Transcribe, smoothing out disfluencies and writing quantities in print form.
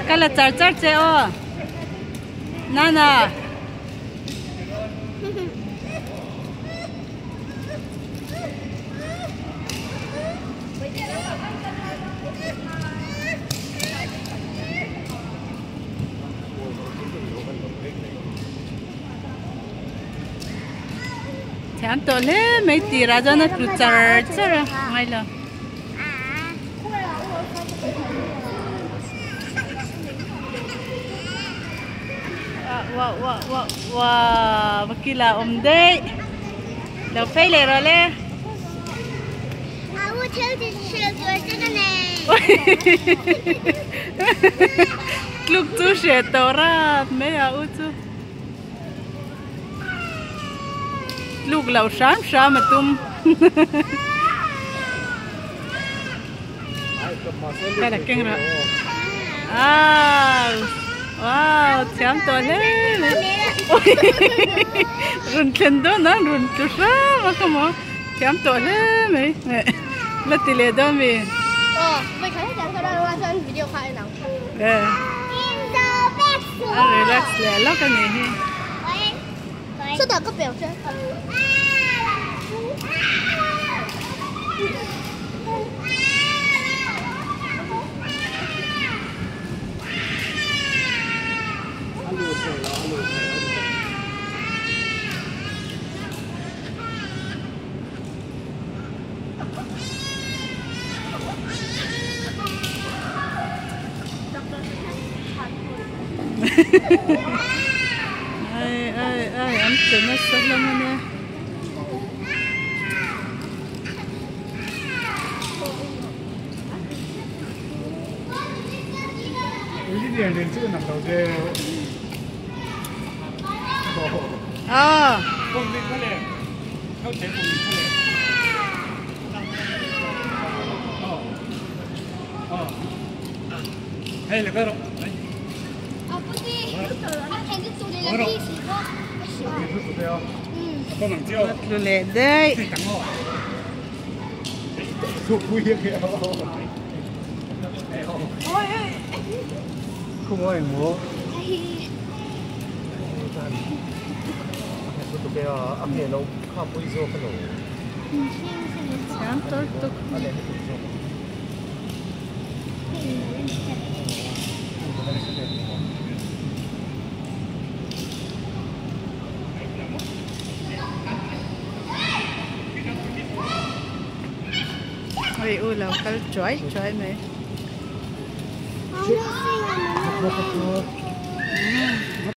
cái là char char chế ô nana chán tổ lẽ mấy tỷ ra cho nó cứ char char ngay là wow bác là đây đâu phải lẽ rồi lẽ lúc chú sẽ tổ ra mấy áo chú lúc lâu sáng mà tum cái là kinh rồi wow chém to thế run chân đó nó run chút sao mà không mà chém to thế mày là tỷ lệ đó mày mày thấy chẳng có đâu trên video khai nào relax lẹ lắm cái này sao tao có biểu chứ ai ăn chén nó sắp lắm nè一点点这个能到这。奉命出嚟，เข้าใจ奉命出嚟。係你嗰度。不是，还是做那个历史课。不能叫。lu lẹ đấy. 等我。做灰嘅。không có ảnh múa tụi cái âm nhạc nó không có iso cái đồ chán tối tục ôi ôi là cái chói mày